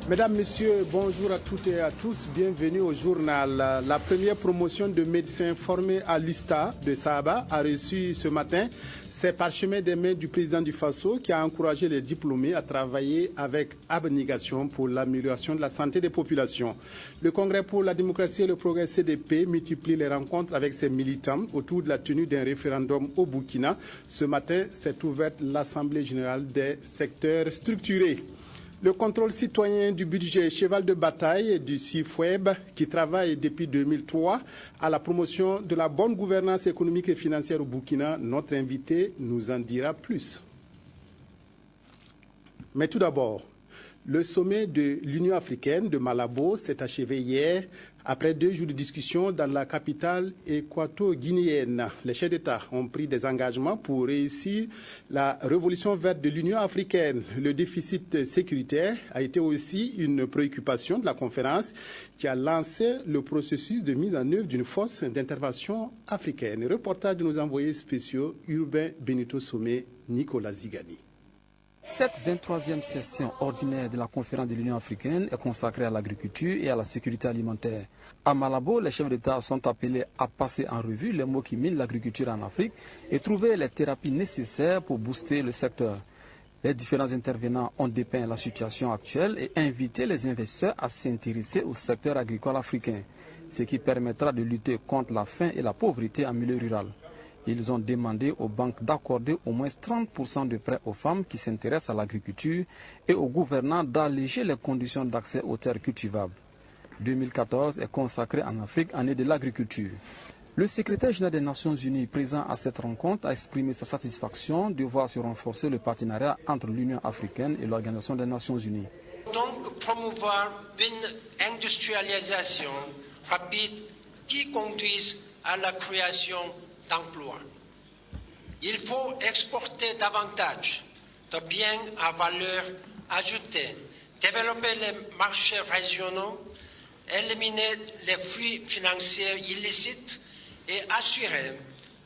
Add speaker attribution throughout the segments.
Speaker 1: Mesdames, Messieurs, bonjour à toutes et à tous. Bienvenue au journal. La première promotion de médecins formés à l'USTA de Sahaba a reçu ce matin ses parchemins des mains du président du Faso qui a encouragé les diplômés à travailler avec abnégation pour l'amélioration de la santé des populations. Le Congrès pour la démocratie et le progrès CDP multiplie les rencontres avec ses militants autour de la tenue d'un référendum au Burkina. Ce matin, s'est ouverte l'Assemblée générale des secteurs structurés. Le contrôle citoyen du budget, cheval de bataille du CIFWEB, qui travaille depuis 2003 à la promotion de la bonne gouvernance économique et financière au Burkina. Notre invité nous en dira plus. Mais tout d'abord, le sommet de l'Union africaine de Malabo s'est achevé hier après 2 jours de discussion dans la capitale équato-guinéenne. Les chefs d'État ont pris des engagements pour réussir la révolution verte de l'Union africaine. Le déficit sécuritaire a été aussi une préoccupation de la conférence qui a lancé le processus de mise en œuvre d'une force d'intervention africaine. Reportage de nos envoyés spéciaux Urbain Benito Somé, Nicolas Zigani.
Speaker 2: Cette 23e session ordinaire de la conférence de l'Union africaine est consacrée à l'agriculture et à la sécurité alimentaire. À Malabo, les chefs d'État sont appelés à passer en revue les maux qui minent l'agriculture en Afrique et trouver les thérapies nécessaires pour booster le secteur. Les différents intervenants ont dépeint la situation actuelle et invité les investisseurs à s'intéresser au secteur agricole africain, ce qui permettra de lutter contre la faim et la pauvreté en milieu rural. Ils ont demandé aux banques d'accorder au moins 30% de prêts aux femmes qui s'intéressent à l'agriculture et aux gouvernants d'alléger les conditions d'accès aux terres cultivables. 2014 est consacré en Afrique, année de l'agriculture. Le secrétaire général des Nations Unies présent à cette rencontre a exprimé sa satisfaction de voir se renforcer le partenariat entre l'Union africaine et l'Organisation des Nations Unies.
Speaker 3: Donc promouvoir une industrialisation rapide qui conduise à la création d'emplois. Il faut exporter davantage de biens à valeur ajoutée, développer les marchés régionaux, éliminer les flux financiers illicites et assurer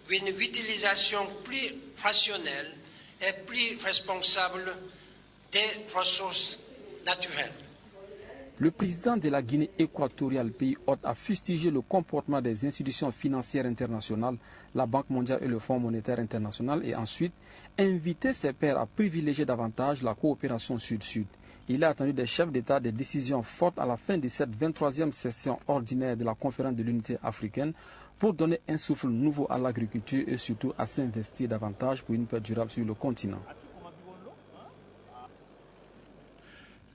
Speaker 3: une utilisation plus rationnelle et plus responsable des ressources naturelles.
Speaker 2: Le président de la Guinée équatoriale, pays hôte, a fustigé le comportement des institutions financières internationales, la Banque mondiale et le Fonds monétaire international, et ensuite invité ses pairs à privilégier davantage la coopération sud-sud. Il a attendu des chefs d'État des décisions fortes à la fin de cette 23e session ordinaire de la conférence de l'unité africaine pour donner un souffle nouveau à l'agriculture et surtout à s'investir davantage pour une paix durable sur le continent.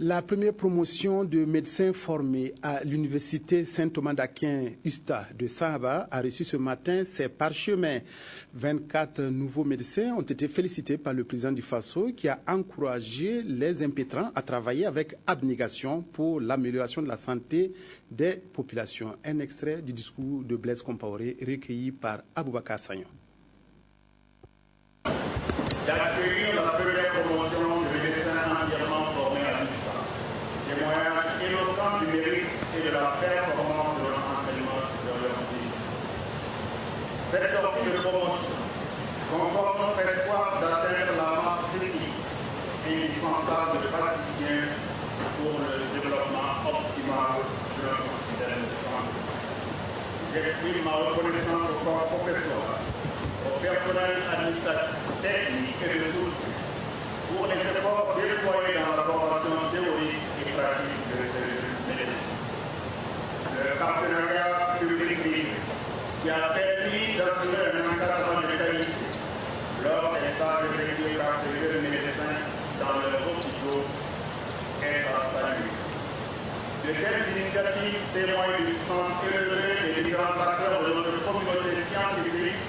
Speaker 1: La première promotion de médecins formés à l'université Saint-Thomas d'Aquin USTA de Sahaba a reçu ce matin ses parchemins. 24 nouveaux médecins ont été félicités par le président du Faso qui a encouragé les impétrants à travailler avec abnégation pour l'amélioration de la santé des populations. Un extrait du discours de Blaise Compaoré recueilli par Aboubakar Sagnon.
Speaker 4: D'accueillir la première promotion de médecins entièrement formés à l'USTA, témoignage éloquent du mérite et de la performance de l'enseignement supérieur en pays. Cette sortie de promotion comporte notre espoir d'atteindre la masse critique indispensable de praticiens pour le développement optimal de notre système de santé. J'exprime ma reconnaissance au corps professoral, au personnel administratif, technique et de soutien pour les efforts déployés dans la formation théorique et pratique de ces médecins. Le partenariat public-privé qui a permis d'assurer un encadrement de qualité lors des stages effectués par ces jeunes médecins dans leurs hôpitaux est à saluer. De telles initiatives témoignent du sens élevé des différents acteurs de notre communauté scientifique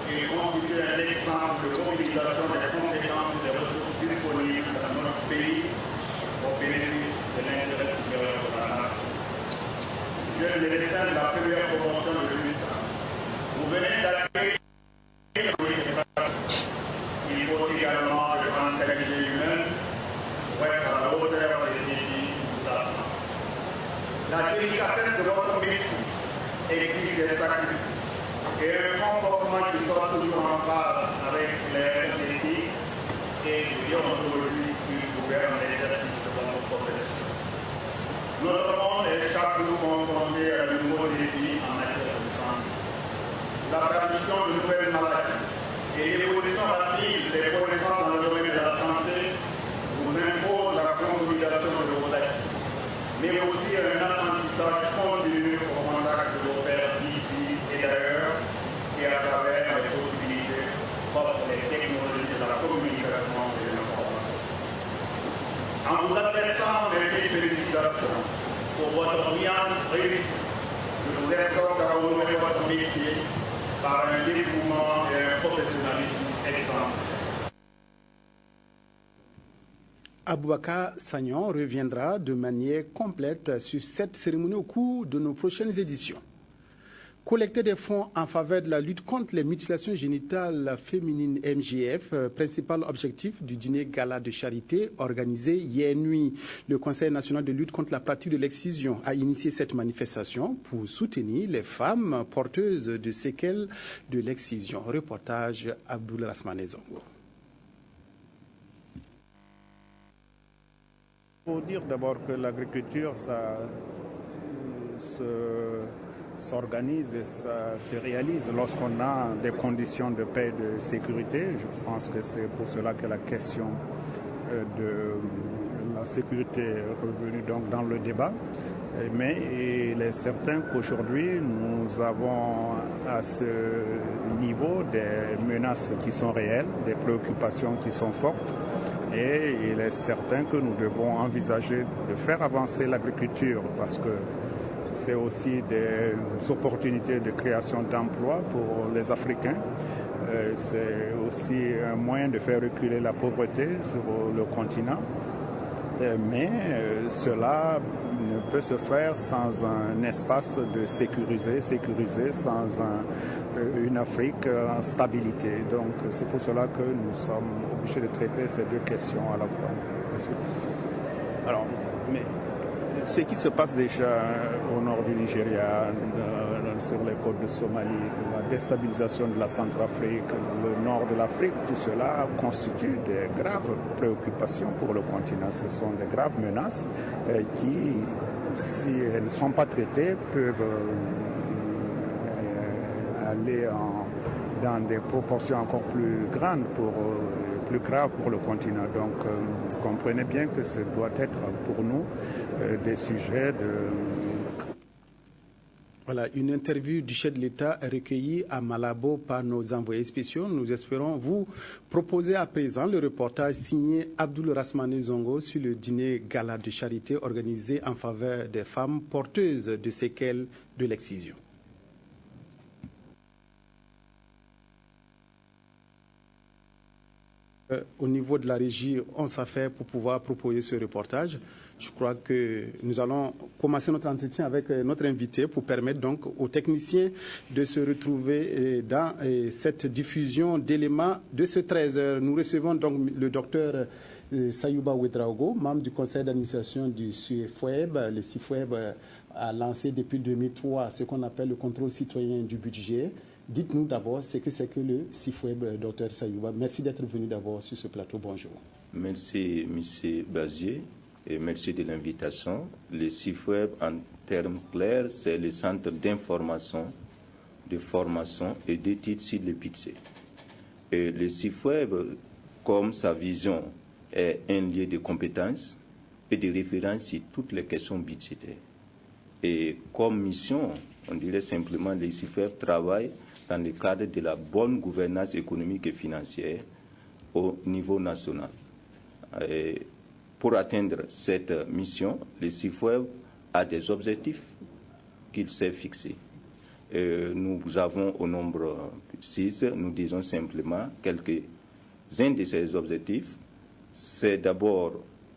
Speaker 4: et constituent un exemple de mobilisation des compétences et des ressources disponibles dans notre pays au bénéfice de l'intérêt supérieur de la nation. Jeunes médecins de la première promotion de l'USTA, vous venez d'accueillir. Il faut également le mentalité humaine exige des sacrifices et un comportement qui soit toujours en phase avec les règles éthiques et de déontologie qui gouvernent l'exercice de notre profession. Notre monde est chaque jour confronté à de nouveaux défis en matière de santé. L'apparition de nouvelles maladies et l'évolution rapide des connaissances dans le domaine de la santé vous impose la consolidation de vos actes, mais aussi un apprentissage continu au contact de vos pairs d'ici et d'ailleurs, et à travers les possibilités qu'offrent les technologies de la communication et de l'information. En vous adressant mes félicitations pour votre brillante réussite, je vous exhorte à honorer votre métier par un dévouement et un professionnalisme exemplaire.
Speaker 1: Aboubakar Sagnon reviendra de manière complète sur cette cérémonie au cours de nos prochaines éditions. Collecter des fonds en faveur de la lutte contre les mutilations génitales féminines MGF, principal objectif du dîner gala de charité organisé hier nuit. Le Conseil national de lutte contre la pratique de l'excision a initié cette manifestation pour soutenir les femmes porteuses de séquelles de l'excision. Reportage Abdoul Rasmane Zongo.
Speaker 5: Il faut dire d'abord que l'agriculture, ça s'organise et ça se réalise lorsqu'on a des conditions de paix et de sécurité. Je pense que c'est pour cela que la question de la sécurité est revenue donc dans le débat. Mais il est certain qu'aujourd'hui, nous avons à ce niveau des menaces qui sont réelles, des préoccupations qui sont fortes. Et il est certain que nous devons envisager de faire avancer l'agriculture parce que c'est aussi des opportunités de création d'emplois pour les Africains. C'est aussi un moyen de faire reculer la pauvreté sur le continent. Mais cela ne peut se faire sans un espace de sécurisé sans une Afrique en stabilité. Donc c'est pour cela que nous sommes obligés de traiter ces deux questions à la fois. Alors, mais ce qui se passe déjà au nord du Nigeria, sur les côtes de Somalie, la déstabilisation de la Centrafrique, le nord de l'Afrique, tout cela constitue des graves préoccupations pour le continent. Ce sont des graves menaces qui, si elles ne sont pas traitées, peuvent aller dans des proportions encore plus grandes, plus graves pour le continent. Donc, comprenez bien que ce doit être pour nous des sujets de...
Speaker 1: Voilà, une interview du chef de l'État recueillie à Malabo par nos envoyés spéciaux. Nous espérons vous proposer à présent le reportage signé Abdoul Rasmane Zongo sur le dîner gala de charité organisé en faveur des femmes porteuses de séquelles de l'excision. Au niveau de la régie, on s'affaire pour pouvoir proposer ce reportage. Je crois que nous allons commencer notre entretien avec notre invité pour permettre donc aux techniciens de se retrouver dans cette diffusion d'éléments de ce 13h. Nous recevons donc le docteur Sayouba Ouedraogo, membre du conseil d'administration du CIFOEB. Le CIFOEB a lancé depuis 2003 ce qu'on appelle le contrôle citoyen du budget. Dites-nous d'abord ce que c'est que le CIFOEB, docteur Sayouba. Merci d'être venu d'abord sur ce plateau. Bonjour.
Speaker 6: Merci, M. Bazier, et merci de l'invitation. Le CIFOEB, en termes clairs, c'est le centre d'information, de formation et d'études sur le budget. Et le CIFOEB, comme sa vision, est un lieu de compétences et de référence sur toutes les questions budgétaires. Et comme mission, on dirait simplement que le CIFOEB travaille dans le cadre de la bonne gouvernance économique et financière au niveau national. Et pour atteindre cette mission, le CIFOEB a des objectifs qu'il s'est fixés. Nous avons au nombre 6, nous disons simplement quelques-uns de ces objectifs. C'est d'abord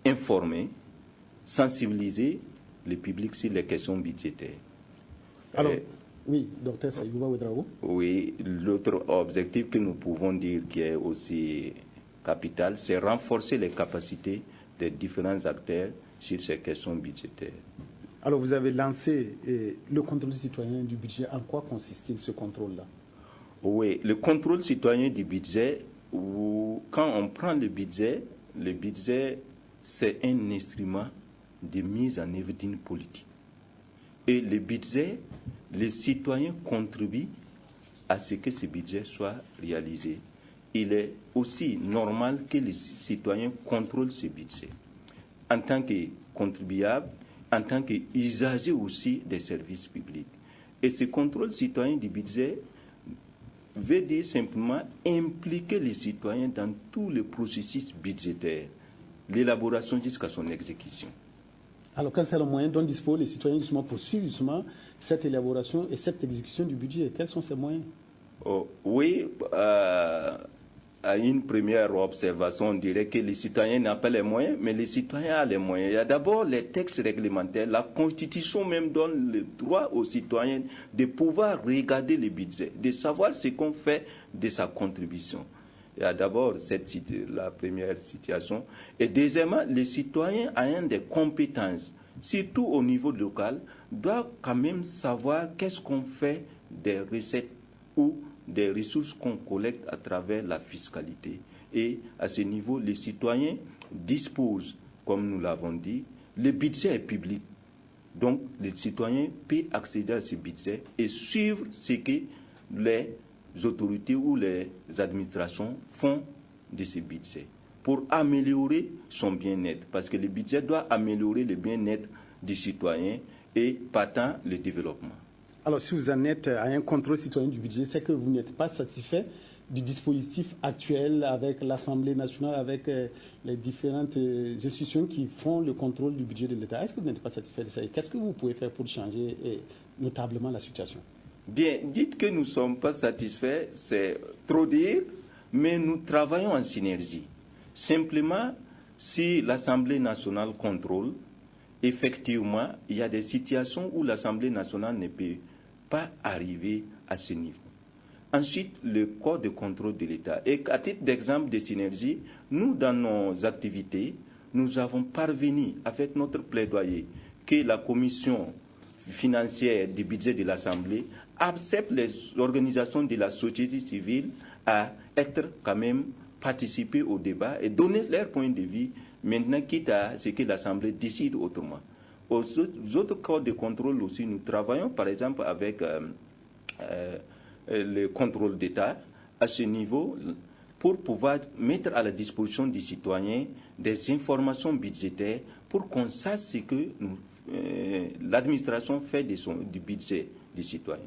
Speaker 6: informer, sensibiliser le public sur les questions budgétaires.
Speaker 1: Alors, oui, docteur Sayouba Ouedraogo.
Speaker 6: Oui, l'autre objectif que nous pouvons dire qui est aussi capital, c'est renforcer les capacités des différents acteurs sur ces questions budgétaires.
Speaker 1: Alors vous avez lancé le contrôle citoyen du budget. En quoi consiste ce contrôle-là?
Speaker 6: Oui, le contrôle citoyen du budget, quand on prend le budget, c'est un instrument de mise en œuvre d'une politique. Et le budget, les citoyens contribuent à ce que ce budget soit réalisé. Il est aussi normal que les citoyens contrôlent ce budget en tant que contribuables, en tant qu'usagers aussi des services publics. Et ce contrôle citoyen du budget veut dire simplement impliquer les citoyens dans tout le processus budgétaire, l'élaboration jusqu'à son exécution. Alors,
Speaker 1: quels sont les moyens dont disposent les citoyens justement pour suivre justement cette élaboration et cette exécution du budget? Quels sont ces moyens?
Speaker 6: Oui, à une première observation, on dirait que les citoyens n'ont pas les moyens, mais les citoyens ont les moyens. Il y a d'abord les textes réglementaires. La Constitution même donne le droit aux citoyens de pouvoir regarder le budget, de savoir ce qu'on fait de sa contribution. Il y a d'abord la première situation. Et deuxièmement, les citoyens ayant des compétences, surtout au niveau local, doivent quand même savoir qu'est-ce qu'on fait des recettes ou des ressources qu'on collecte à travers la fiscalité. Et à ce niveau, les citoyens disposent, comme nous l'avons dit, le budget est public. Donc, les citoyens peuvent accéder à ce budget et suivre ce que les autorités ou les administrations font de ce budget pour améliorer son bien-être. Parce que le budget doit améliorer le bien-être du citoyen et partant le développement.
Speaker 1: Alors, si vous en êtes à un contrôle citoyen du budget, c'est que vous n'êtes pas satisfait du dispositif actuel avec l'Assemblée nationale, avec les différentes institutions qui font le contrôle du budget de l'État. Est-ce que vous n'êtes pas satisfait de ça? Et qu'est-ce que vous pouvez faire pour changer notablement la situation?
Speaker 6: Bien, dites que nous ne sommes pas satisfaits, c'est trop dire, mais nous travaillons en synergie. Simplement, si l'Assemblée nationale contrôle, effectivement, il y a des situations où l'Assemblée nationale ne peut pas arriver à ce niveau. Ensuite, le corps de contrôle de l'État. Et à titre d'exemple de synergie, nous, dans nos activités, nous avons parvenu, avec notre plaidoyer, que la commission financière du budget de l'Assemblée accepte les organisations de la société civile à être quand même participer au débat et donner leur point de vue, maintenant quitte à ce que l'Assemblée décide autrement. Aux autres corps de contrôle aussi, nous travaillons par exemple avec le contrôle d'État à ce niveau pour pouvoir mettre à la disposition des citoyens des informations budgétaires pour qu'on sache ce que l'administration fait du budget des citoyens.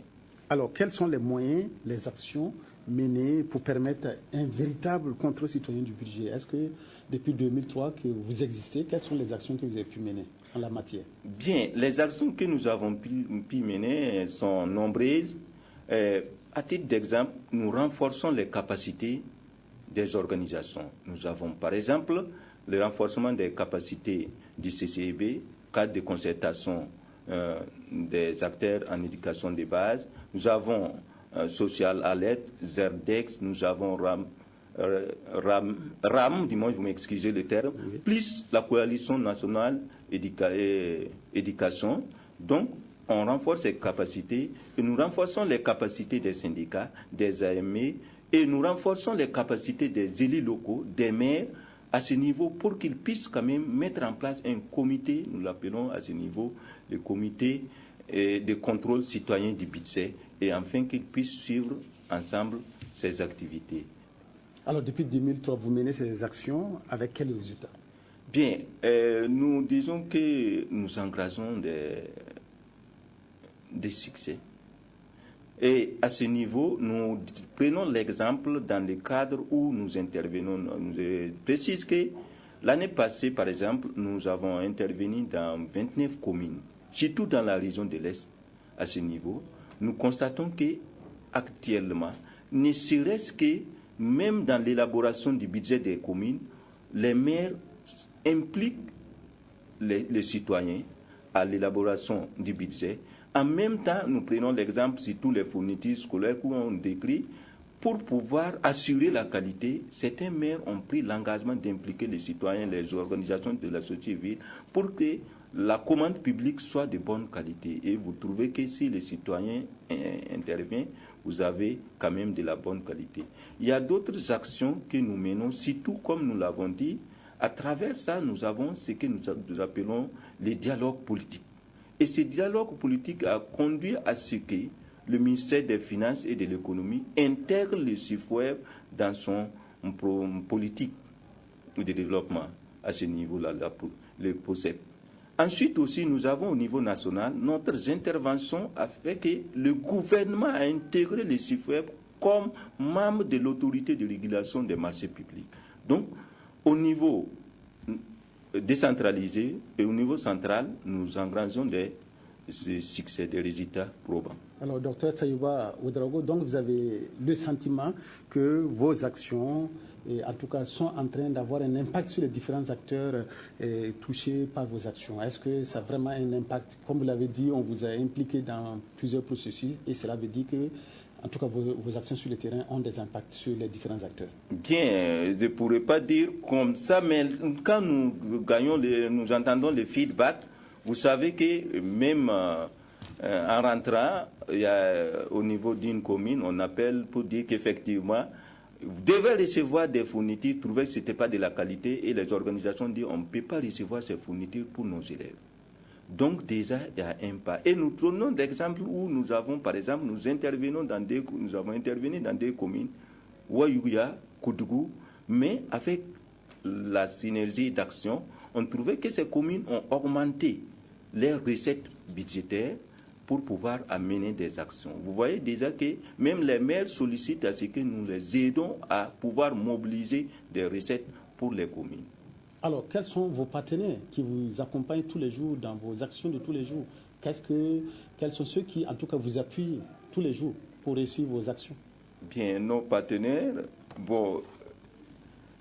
Speaker 1: Alors, quels sont les moyens, les actions menées pour permettre un véritable contrôle citoyen du budget? Est-ce que depuis 2003 que vous existez, quelles sont les actions que vous avez pu mener en la matière?
Speaker 6: Bien, les actions que nous avons pu mener sont nombreuses. À titre d'exemple, nous renforçons les capacités des organisations. Nous avons par exemple le renforcement des capacités du CCEB, cadre de concertation des acteurs en éducation de base. Nous avons Social Alert, Zerdex, nous avons RAM, du moins vous m'excusez le terme, oui, plus la coalition nationale éducation. Donc, on renforce ces capacités et nous renforçons les capacités des syndicats, des AME et nous renforçons les capacités des élus locaux, des maires à ce niveau pour qu'ils puissent quand même mettre en place un comité, nous l'appelons à ce niveau le comité de contrôle citoyen du budget et enfin qu'ils puissent suivre ensemble ces activités.
Speaker 1: Alors depuis 2003, vous menez ces actions avec quels résultats?
Speaker 6: Bien, nous disons que nous engageons des succès. Et à ce niveau, nous prenons l'exemple dans le cadre où nous intervenons. Je précise que l'année passée, par exemple, nous avons intervenu dans 29 communes, surtout dans la région de l'Est. À ce niveau, nous constatons qu'actuellement, ne serait-ce que même dans l'élaboration du budget des communes, les maires impliquent les citoyens à l'élaboration du budget. En même temps, nous prenons l'exemple sur tous les fournitures scolaires qu'on décrit. Pour pouvoir assurer la qualité, certains maires ont pris l'engagement d'impliquer les citoyens, les organisations de la société civile, pour que, la commande publique soit de bonne qualité. Et vous trouvez que si les citoyens interviennent, vous avez quand même de la bonne qualité. Il y a d'autres actions que nous menons, surtout comme nous l'avons dit. À travers ça, nous avons ce que nous appelons les dialogues politiques. Et ce dialogue politique a conduit à ce que le ministère des Finances et de l'Économie intègre le SIFWEB dans son politique de développement à ce niveau-là, le POSEP. Ensuite aussi, nous avons au niveau national, notre intervention a fait que le gouvernement a intégré le SIFWEB comme membre de l'autorité de régulation des marchés publics. Donc, au niveau décentralisé et au niveau central, nous engrangeons des succès, des résultats probants.
Speaker 1: Alors, docteur Sayouba Ouedraogo, donc vous avez le sentiment que vos actions, en tout cas, sont en train d'avoir un impact sur les différents acteurs touchés par vos actions. Est-ce que ça a vraiment un impact? Comme vous l'avez dit, on vous a impliqué dans plusieurs processus et cela veut dire que, en tout cas, vos actions sur le terrain ont des impacts sur les différents acteurs. Bien,
Speaker 6: je ne pourrais pas dire comme ça, mais quand nous gagnons, nous entendons les feedbacks, vous savez que même en rentrant, au niveau d'une commune, on appelle pour dire qu'effectivement, vous devez recevoir des fournitures, trouver que ce n'était pas de la qualité, et les organisations disent on ne peut pas recevoir ces fournitures pour nos élèves. Donc déjà, il y a un pas. Et nous prenons d'exemples où nous avons, par exemple, nous avons intervenu dans des communes, Ouayouya, Koudougou, mais avec la synergie d'action, on trouvait que ces communes ont augmenté leurs recettes budgétaires pour pouvoir amener des actions. Vous voyez déjà que même les maires sollicitent à ce que nous les aidons à pouvoir mobiliser des recettes pour les communes.
Speaker 1: Alors, quels sont vos partenaires qui vous accompagnent tous les jours dans vos actions de tous les jours? Quels sont ceux qui, en tout cas, vous appuient tous les jours pour réussir vos actions?
Speaker 6: Bien, nos partenaires,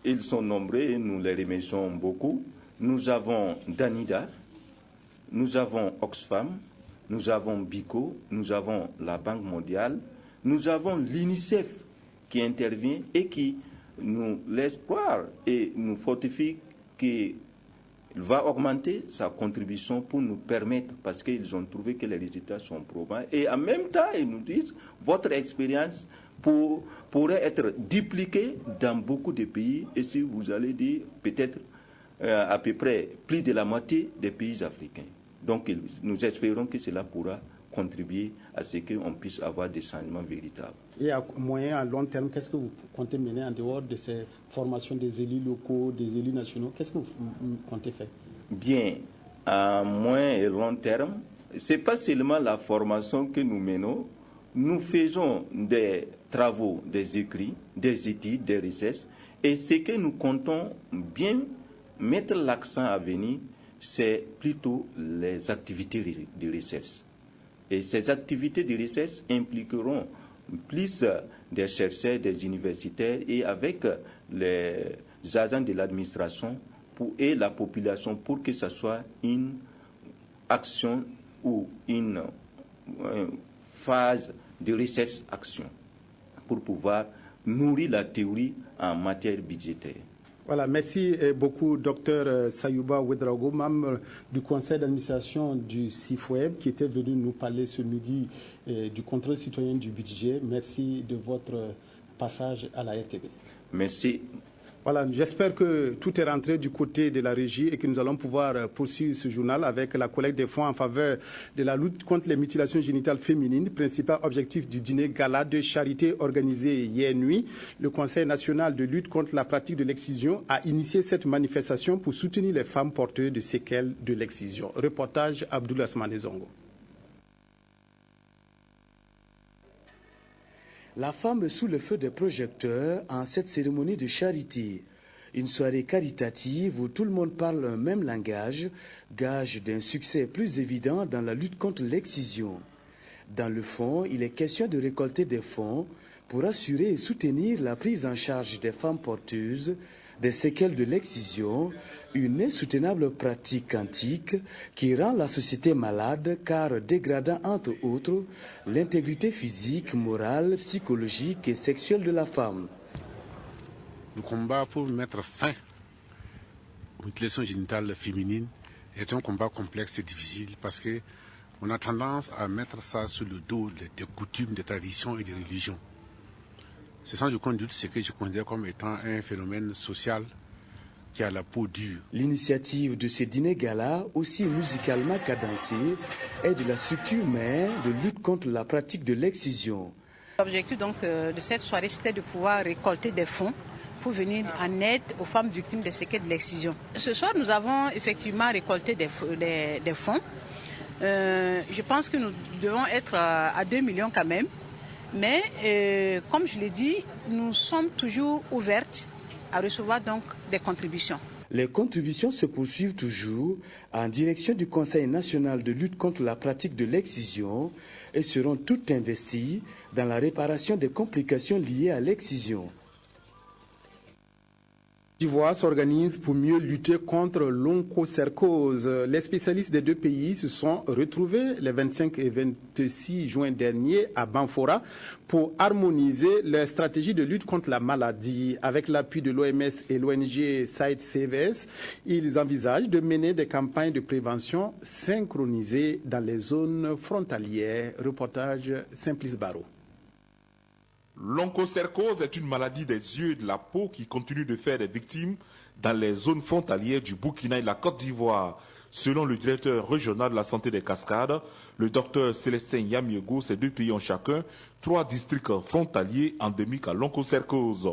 Speaker 6: ils sont nombreux et nous les remercions beaucoup. Nous avons Danida, nous avons Oxfam, nous avons BICO, nous avons la Banque mondiale, nous avons l'UNICEF qui intervient et qui nous laisse croire et nous fortifie qu'il va augmenter sa contribution pour nous permettre, parce qu'ils ont trouvé que les résultats sont probants. Et en même temps, ils nous disent, votre expérience pourrait être dupliquée dans beaucoup de pays, et si vous allez dire, peut-être à peu près plus de la moitié des pays africains. Donc nous espérons que cela pourra contribuer à ce qu'on puisse avoir des changements véritables.
Speaker 1: Et à moyen, à long terme, qu'est-ce que vous comptez mener en dehors de ces formations des élus locaux, des élus nationaux? Qu'est-ce que vous comptez faire?
Speaker 6: Bien, à moyen et long terme, ce n'est pas seulement la formation que nous menons. Nous faisons des travaux, des écrits, des études, des recherches. Et ce que nous comptons bien mettre l'accent à venir, c'est plutôt les activités de recherche. Et ces activités de recherche impliqueront plus des chercheurs, des universitaires et avec les agents de l'administration et la population pour que ce soit une action ou une phase de recherche-action pour pouvoir nourrir la théorie en matière budgétaire.
Speaker 1: Voilà, merci beaucoup, docteur Sayouba Ouedraogo, membre du conseil d'administration du SIFWEB, qui était venu nous parler ce midi du contrôle citoyen du budget. Merci de votre passage à la RTB.
Speaker 6: Merci.
Speaker 1: Voilà, j'espère que tout est rentré du côté de la régie et que nous allons pouvoir poursuivre ce journal avec la collecte des fonds en faveur de la lutte contre les mutilations génitales féminines, principal objectif du dîner gala de charité organisé hier nuit. Le Conseil national de lutte contre la pratique de l'excision a initié cette manifestation pour soutenir les femmes porteuses de séquelles de l'excision. Reportage Abdoul Asmane Zongo.
Speaker 7: La femme sous le feu des projecteurs en cette cérémonie de charité. Une soirée caritative où tout le monde parle un même langage, gage d'un succès plus évident dans la lutte contre l'excision. Dans le fond, il est question de récolter des fonds pour assurer et soutenir la prise en charge des femmes porteuses des séquelles de l'excision, une insoutenable pratique antique qui rend la société malade car dégradant entre autres l'intégrité physique, morale, psychologique et sexuelle de la femme.
Speaker 8: Le combat pour mettre fin aux mutilations génitales féminines est un combat complexe et difficile parce qu'on a tendance à mettre ça sur le dos des coutumes, des traditions et des religions. C'est sans aucun doute ce que je considère comme étant un phénomène social qui a la peau dure.
Speaker 7: L'initiative de ce dîner gala, aussi musicalement cadencé, est de la structure mère de lutte contre la pratique de l'excision.
Speaker 9: L'objectif donc de cette soirée, c'était de pouvoir récolter des fonds pour venir en aide aux femmes victimes des séquelles de l'excision. Ce soir, nous avons effectivement récolté des fonds. Je pense que nous devons être à 2 millions quand même. Mais comme je l'ai dit, nous sommes toujours ouvertes à recevoir donc des contributions.
Speaker 7: Les contributions se poursuivent toujours en direction du Conseil national de lutte contre la pratique de l'excision et seront toutes investies dans la réparation des complications liées à l'excision.
Speaker 1: L'Ivoire s'organise pour mieux lutter contre l'onchocercose. Les spécialistes des deux pays se sont retrouvés les 25 et 26 juin dernier à Banfora pour harmoniser les stratégies de lutte contre la maladie. Avec l'appui de l'OMS et l'ONG SITE-CVS, ils envisagent de mener des campagnes de prévention synchronisées dans les zones frontalières. Reportage Simplice Barreau.
Speaker 10: L'onchocercose est une maladie des yeux et de la peau qui continue de faire des victimes dans les zones frontalières du Burkina et la Côte d'Ivoire. Selon le directeur régional de la santé des Cascades, le docteur Célestin Yamiego, ces deux pays ont chacun 3 districts frontaliers endémiques à l'onchocercose.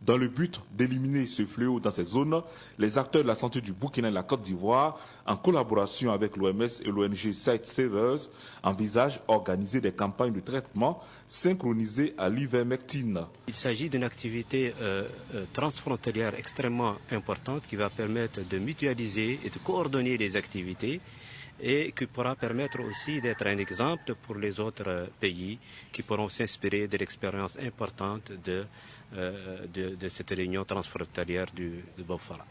Speaker 10: Dans le but d'éliminer ce fléau dans ces zones, les acteurs de la santé du Burkina et la Côte d'Ivoire, en collaboration avec l'OMS et l'ONG SITE-CVS, envisagent d'organiser des campagnes de traitement synchronisées à l'ivermectine.
Speaker 11: Il s'agit d'une activité transfrontalière extrêmement importante qui va permettre de mutualiser et de coordonner les activités et qui pourra permettre aussi d'être un exemple pour les autres pays qui pourront s'inspirer de l'expérience importante de cette réunion transfrontalière de Banfora.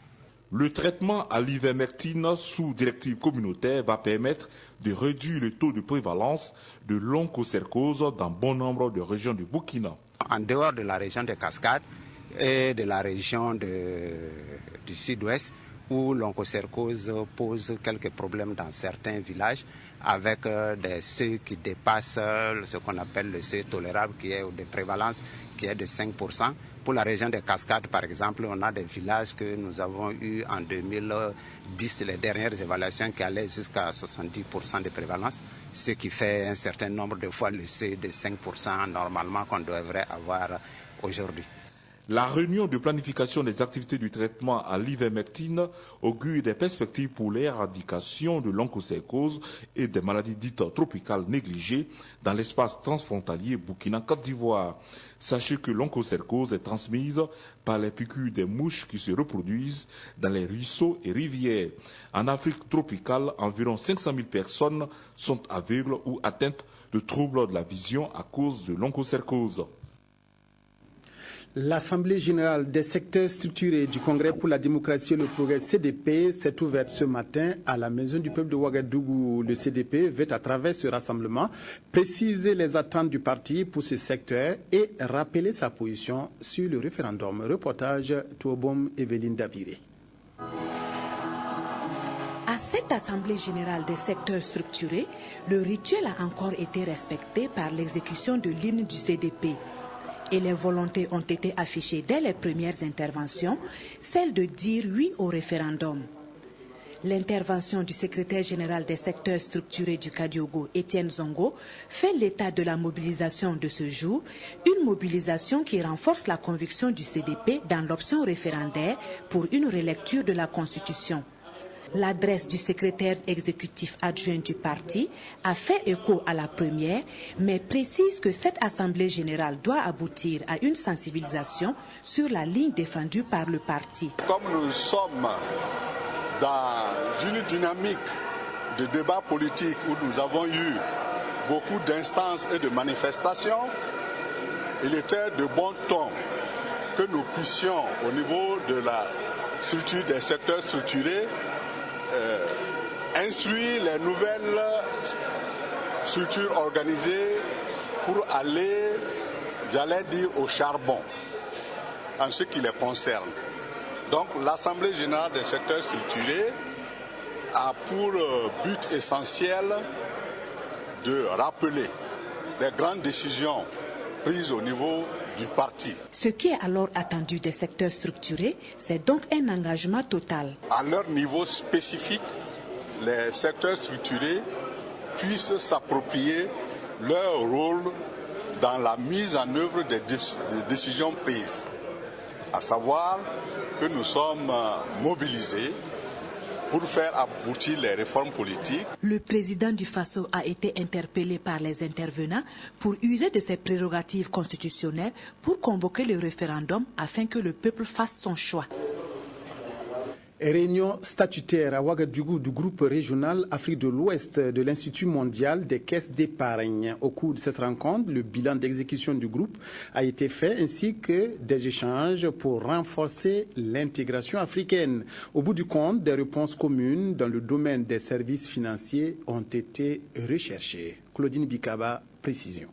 Speaker 10: Le traitement à l'ivermectine sous directive communautaire va permettre de réduire le taux de prévalence de l'onchocercose dans bon nombre de régions du Burkina.
Speaker 12: En dehors de la région des Cascades et de la région du sud-ouest, où l'onchocercose pose quelques problèmes dans certains villages, avec des seuils qui dépassent ce qu'on appelle le seuil tolérable, qui est de prévalence qui est de 5%. Pour la région des Cascades, par exemple, on a des villages que nous avons eu en 2010, les dernières évaluations qui allaient jusqu'à 70% de prévalence, ce qui fait un certain nombre de fois le seuil de 5% normalement qu'on devrait avoir aujourd'hui.
Speaker 10: La réunion de planification des activités du traitement à l'ivermectine augure des perspectives pour l'éradication de l'onchocercose et des maladies dites tropicales négligées dans l'espace transfrontalier Burkina-Côte d'Ivoire. Sachez que l'onchocercose est transmise par les piqûres des mouches qui se reproduisent dans les ruisseaux et rivières. En Afrique tropicale, environ 500 000 personnes sont aveugles ou atteintes de troubles de la vision à cause de l'onchocercose.
Speaker 1: L'Assemblée générale des secteurs structurés du Congrès pour la démocratie et le progrès CDP s'est ouverte ce matin à la Maison du peuple de Ouagadougou. Le CDP veut à travers ce rassemblement préciser les attentes du parti pour ce secteur et rappeler sa position sur le référendum. Reportage Touobom Evelyne Dabiré.
Speaker 13: À cette Assemblée générale des secteurs structurés, le rituel a encore été respecté par l'exécution de l'hymne du CDP. Et les volontés ont été affichées dès les premières interventions, celle de dire oui au référendum. L'intervention du secrétaire général des secteurs structurés du Kadiogo, Étienne Zongo, fait l'état de la mobilisation de ce jour, une mobilisation qui renforce la conviction du CDP dans l'option référendaire pour une relecture de la Constitution. L'adresse du secrétaire exécutif adjoint du parti a fait écho à la première, mais précise que cette Assemblée générale doit aboutir à une sensibilisation sur la ligne défendue par le parti.
Speaker 14: Comme nous sommes dans une dynamique de débat politique où nous avons eu beaucoup d'instances et de manifestations, il était de bon ton que nous puissions, au niveau de la structure des secteurs structurés, instruire les nouvelles structures organisées pour aller, j'allais dire, au charbon en ce qui les concerne. Donc l'Assemblée générale des secteurs structurés a pour but essentiel de rappeler les grandes décisions prises au niveau du parti.
Speaker 13: Ce qui est alors attendu des secteurs structurés, c'est donc un engagement total.
Speaker 14: À leur niveau spécifique, les secteurs structurés puissent s'approprier leur rôle dans la mise en œuvre des décisions prises. À savoir que nous sommes mobilisés pour faire aboutir les réformes politiques.
Speaker 13: Le président du Faso a été interpellé par les intervenants pour user de ses prérogatives constitutionnelles pour convoquer le référendum afin que le peuple fasse son choix.
Speaker 1: Réunion statutaire à Ouagadougou du groupe régional Afrique de l'Ouest de l'Institut mondial des caisses d'épargne. Au cours de cette rencontre, le bilan d'exécution du groupe a été fait ainsi que des échanges pour renforcer l'intégration africaine. Au bout du compte, des réponses communes dans le domaine des services financiers ont été recherchées. Claudine Bikaba, précision.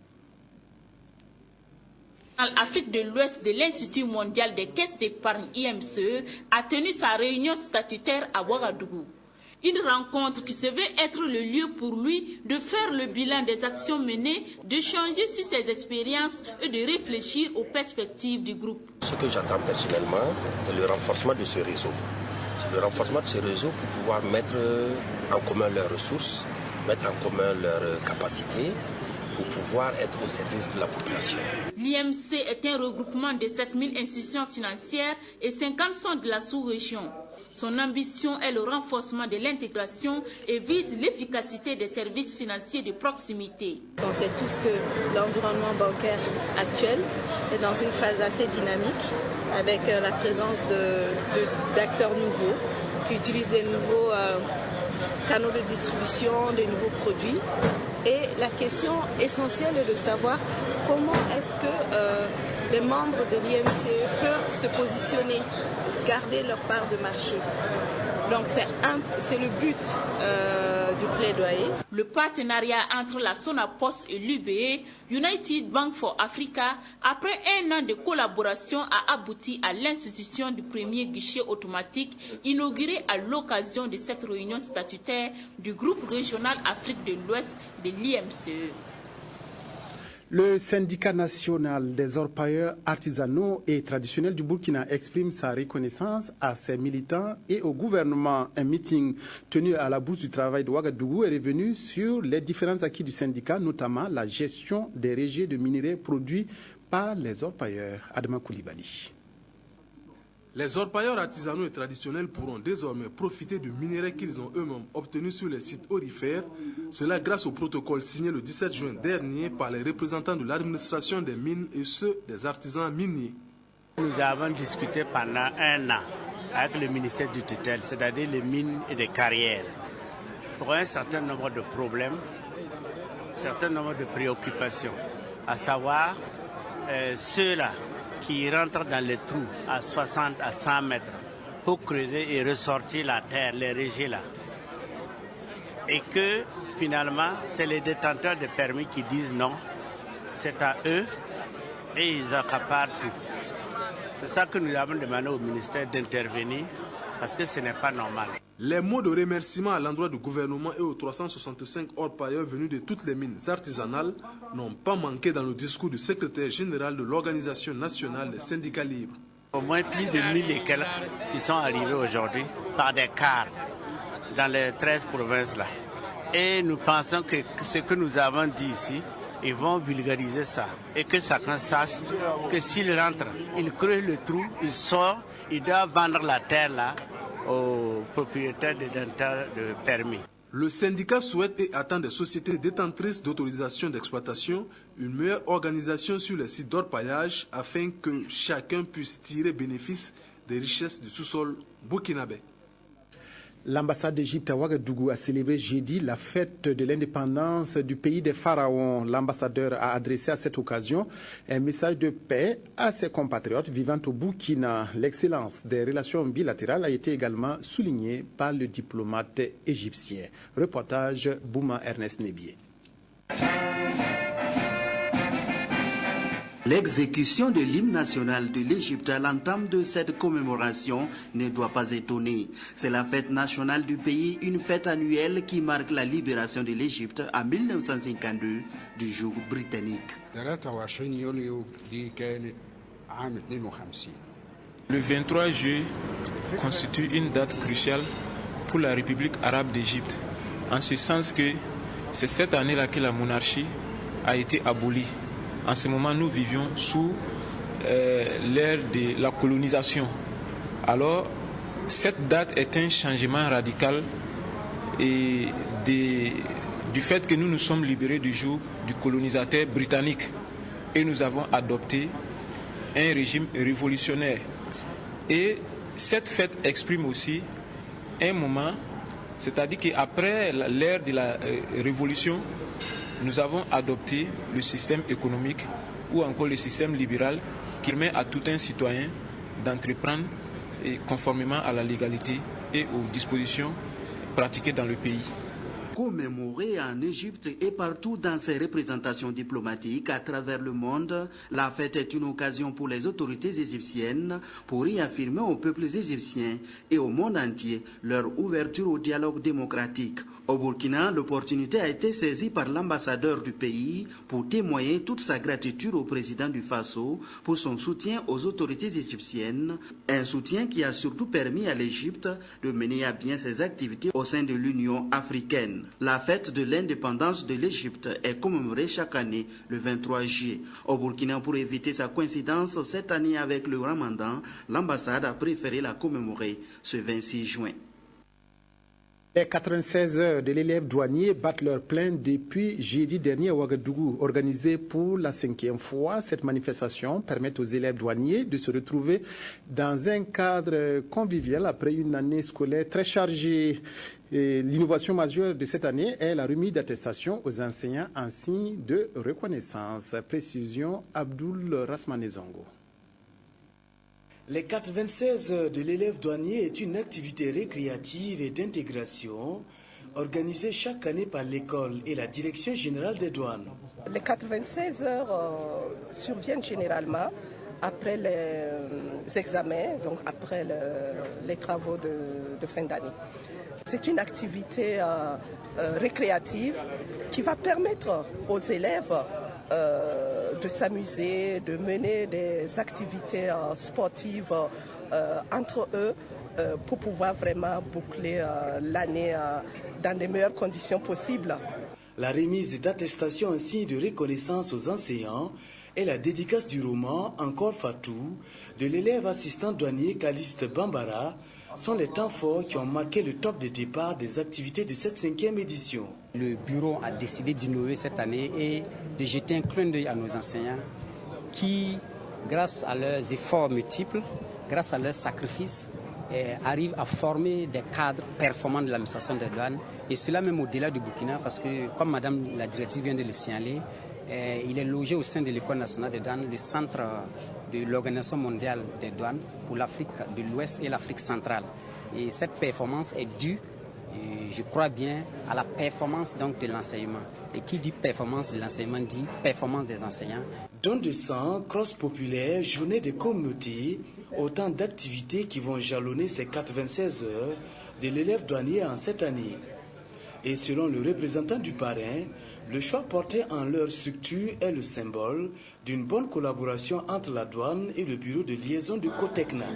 Speaker 15: L'Afrique de l'Ouest de l'Institut mondial des caisses d'épargne IMCE a tenu sa réunion statutaire à Ouagadougou. Une rencontre qui se veut être le lieu pour lui de faire le bilan des actions menées, d'échanger sur ses expériences et de réfléchir aux perspectives du groupe.
Speaker 16: Ce que j'attends personnellement, c'est le renforcement de ce réseau. C'est le renforcement de ce réseau pour pouvoir mettre en commun leurs ressources, mettre en commun leurs capacités, pour pouvoir être au service de la population.
Speaker 15: L'IMC est un regroupement de 7000 institutions financières et 50 sont de la sous-région. Son ambition est le renforcement de l'intégration et vise l'efficacité des services financiers de proximité.
Speaker 17: On sait tous que l'environnement bancaire actuel est dans une phase assez dynamique avec la présence d'acteurs nouveaux qui utilisent des nouveaux canaux de distribution, des nouveaux produits. Et la question essentielle est de savoir comment est-ce que les membres de l'IMCE peuvent se positionner, garder leur part de marché. Donc c'est le but du plaidoyer.
Speaker 15: Le partenariat entre la Sonapost et l'UBE, United Bank for Africa, après un an de collaboration, a abouti à l'institution du premier guichet automatique inauguré à l'occasion de cette réunion statutaire du groupe régional Afrique de l'Ouest de l'IMCE.
Speaker 1: Le syndicat national des orpailleurs artisanaux et traditionnels du Burkina exprime sa reconnaissance à ses militants et au gouvernement. Un meeting tenu à la Bourse du Travail de Ouagadougou est revenu sur les différents acquis du syndicat, notamment la gestion des rejets de minerais produits par les orpailleurs. Adama Koulibaly.
Speaker 18: Les orpailleurs artisanaux et traditionnels pourront désormais profiter du minerai qu'ils ont eux-mêmes obtenu sur les sites aurifères, cela grâce au protocole signé le 17 juin dernier par les représentants de l'administration des mines et ceux des artisans miniers.
Speaker 19: Nous avons discuté pendant un an avec le ministère du tutelle, c'est-à-dire les mines et les carrières, pour un certain nombre de problèmes, un certain nombre de préoccupations, à savoir ceux-là qui rentrent dans les trous à 60 à 100 mètres pour creuser et ressortir la terre, les rejets là. Et que finalement, c'est les détenteurs de permis qui disent non, c'est à eux et ils accaparent tout. C'est ça que nous avons demandé au ministère d'intervenir parce que ce n'est pas normal.
Speaker 18: Les mots de remerciement à l'endroit du gouvernement et aux 365 orpailleurs venus de toutes les mines artisanales n'ont pas manqué dans le discours du secrétaire général de l'Organisation nationale des syndicats libres.
Speaker 19: Au moins plus de 1000 et quelques qui sont arrivés aujourd'hui par des cars dans les 13 provinces là. Et nous pensons que ce que nous avons dit ici, ils vont vulgariser ça et que chacun sache que s'il rentre, il creuse le trou, il sort, il doit vendre la terre là aux propriétaires des détenteurs de permis.
Speaker 18: Le syndicat souhaite et attend des sociétés détentrices d'autorisation d'exploitation une meilleure organisation sur les sites d'orpaillage afin que chacun puisse tirer bénéfice des richesses du sous-sol burkinabé.
Speaker 1: L'ambassade d'Égypte à Ouagadougou a célébré jeudi la fête de l'indépendance du pays des pharaons. L'ambassadeur a adressé à cette occasion un message de paix à ses compatriotes vivant au Burkina. L'excellence des relations bilatérales a été également soulignée par le diplomate égyptien. Reportage Bouma Ernest Nebié.
Speaker 7: L'exécution de l'hymne national de l'Égypte à l'entame de cette commémoration ne doit pas étonner. C'est la fête nationale du pays, une fête annuelle qui marque la libération de l'Égypte en 1952 du joug britannique.
Speaker 20: Le 23 juillet constitue une date cruciale pour la République arabe d'Égypte, en ce sens que c'est cette année-là que la monarchie a été abolie. En ce moment, nous vivions sous l'ère de la colonisation. Alors, cette date est un changement radical et du fait que nous nous sommes libérés du joug du colonisateur britannique et nous avons adopté un régime révolutionnaire. Et cette fête exprime aussi un moment, c'est-à-dire qu'après l'ère de la révolution, nous avons adopté le système économique ou encore le système libéral qui permet à tout un citoyen d'entreprendre conformément à la légalité et aux dispositions pratiquées dans le pays.
Speaker 7: Commémorée en Égypte et partout dans ses représentations diplomatiques à travers le monde, la fête est une occasion pour les autorités égyptiennes pour réaffirmer aux peuples égyptiens et au monde entier leur ouverture au dialogue démocratique. Au Burkina, l'opportunité a été saisie par l'ambassadeur du pays pour témoigner toute sa gratitude au président du Faso pour son soutien aux autorités égyptiennes, un soutien qui a surtout permis à l'Égypte de mener à bien ses activités au sein de l'Union africaine. La fête de l'indépendance de l'Égypte est commémorée chaque année le 23 juillet. Au Burkina, pour éviter sa coïncidence cette année avec le Ramadan, l'ambassade a préféré la commémorer ce 26 juin.
Speaker 1: Les 96 heures de l'élève douanier battent leur plein depuis jeudi dernier à Ouagadougou. Organisée pour la 5e fois, cette manifestation permet aux élèves douaniers de se retrouver dans un cadre convivial après une année scolaire très chargée. L'innovation majeure de cette année est la remise d'attestation aux enseignants en signe de reconnaissance. Précision Abdoul Rasmanezongo.
Speaker 7: Les 96 heures de l'élève douanier est une activité récréative et d'intégration organisée chaque année par l'école et la Direction générale des douanes.
Speaker 21: Les 96 heures surviennent généralement après les examens, donc après les travaux de fin d'année. C'est une activité récréative qui va permettre aux élèves de s'amuser, de mener des activités sportives entre eux pour pouvoir vraiment boucler l'année dans les meilleures conditions possibles.
Speaker 7: La remise d'attestation en signe de reconnaissance aux enseignants et la dédicace du roman Encore Fatou de l'élève assistant douanier Caliste Bambara sont les temps forts qui ont marqué le top de départ des activités de cette 5e édition.
Speaker 22: Le bureau a décidé d'innover cette année et de jeter un clin d'œil à nos enseignants qui, grâce à leurs efforts multiples, grâce à leurs sacrifices, arrivent à former des cadres performants de l'administration des douanes. Et cela même au-delà du Burkina, parce que, comme Madame la directrice vient de le signaler, il est logé au sein de l'École nationale des douanes, le centre de l'Organisation mondiale des douanes pour l'Afrique de l'Ouest et l'Afrique centrale. Et cette performance est due, je crois bien, à la performance donc de l'enseignement. Et qui dit performance de l'enseignement dit performance des enseignants.
Speaker 7: Don de sang, cross populaire, journée des communautés, autant d'activités qui vont jalonner ces 96 heures de l'élève douanier en cette année. Et selon le représentant du parrain, le choix porté en leur structure est le symbole d'une bonne collaboration entre la douane et le bureau de liaison de Cotecna.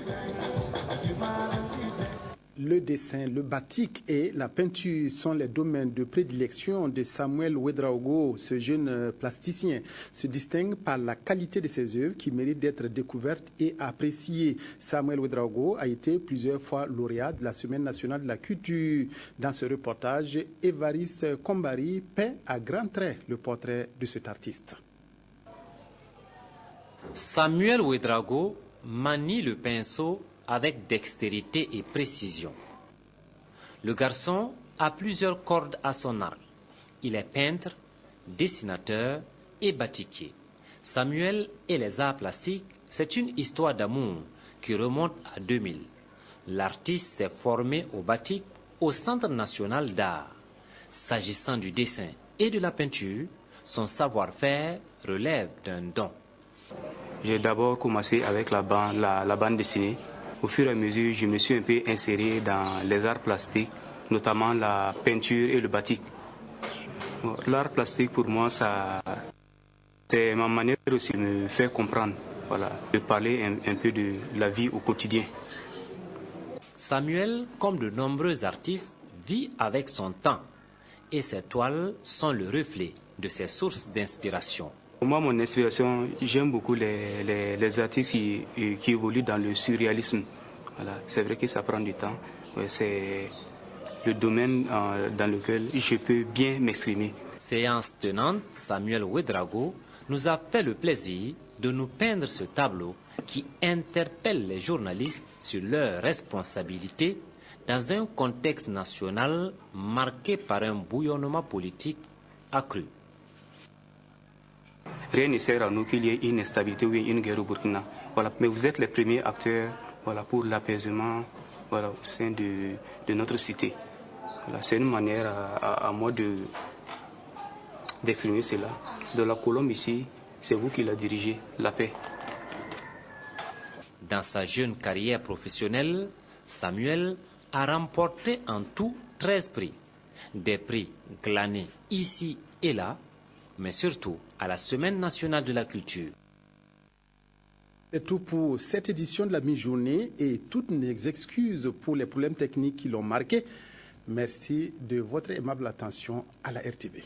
Speaker 1: Le dessin, le batik et la peinture sont les domaines de prédilection de Samuel Ouedraogo. Ce jeune plasticien se distingue par la qualité de ses œuvres qui méritent d'être découvertes et appréciées. Samuel Ouedraogo a été plusieurs fois lauréat de la Semaine nationale de la culture. Dans ce reportage, Évariste Kombari peint à grands traits le portrait de cet artiste.
Speaker 23: Samuel Ouedraogo manie le pinceau avec dextérité et précision. Le garçon a plusieurs cordes à son arc. Il est peintre, dessinateur et batikier. Samuel et les arts plastiques, c'est une histoire d'amour qui remonte à 2000. L'artiste s'est formé au batik au Centre national d'art. S'agissant du dessin et de la peinture, son savoir-faire relève d'un don.
Speaker 2: J'ai d'abord commencé avec la bande dessinée. Au fur et à mesure, je me suis un peu inséré dans les arts plastiques, notamment la peinture et le batik. L'art plastique, pour moi, c'est ma manière aussi de me faire comprendre, voilà, de parler un peu de la vie au quotidien.
Speaker 23: Samuel, comme de nombreux artistes, vit avec son temps et ses toiles sont le reflet de ses sources d'inspiration.
Speaker 2: Moi, mon inspiration, j'aime beaucoup les artistes qui évoluent dans le surréalisme. Voilà. C'est vrai que ça prend du temps. Ouais, c'est le domaine dans lequel je peux bien m'exprimer.
Speaker 23: Séance tenante, Samuel Ouedraogo nous a fait le plaisir de nous peindre ce tableau qui interpelle les journalistes sur leurs responsabilités dans un contexte national marqué par un bouillonnement politique accru.
Speaker 2: Rien ne sert à nous qu'il y ait une instabilité ou une guerre au Burkina. Voilà. Mais vous êtes les premiers acteurs, voilà, pour l'apaisement, voilà, au sein de notre cité. Voilà. C'est une manière à moi d'exprimer cela. De la colombe ici, c'est vous qui la dirigez, la paix.
Speaker 23: Dans sa jeune carrière professionnelle, Samuel a remporté en tout 13 prix. Des prix glanés ici et là, mais surtout à la Semaine nationale de la culture.
Speaker 1: C'est tout pour cette édition de la mi-journée et toutes mes excuses pour les problèmes techniques qui l'ont marqué. Merci de votre aimable attention à la RTB.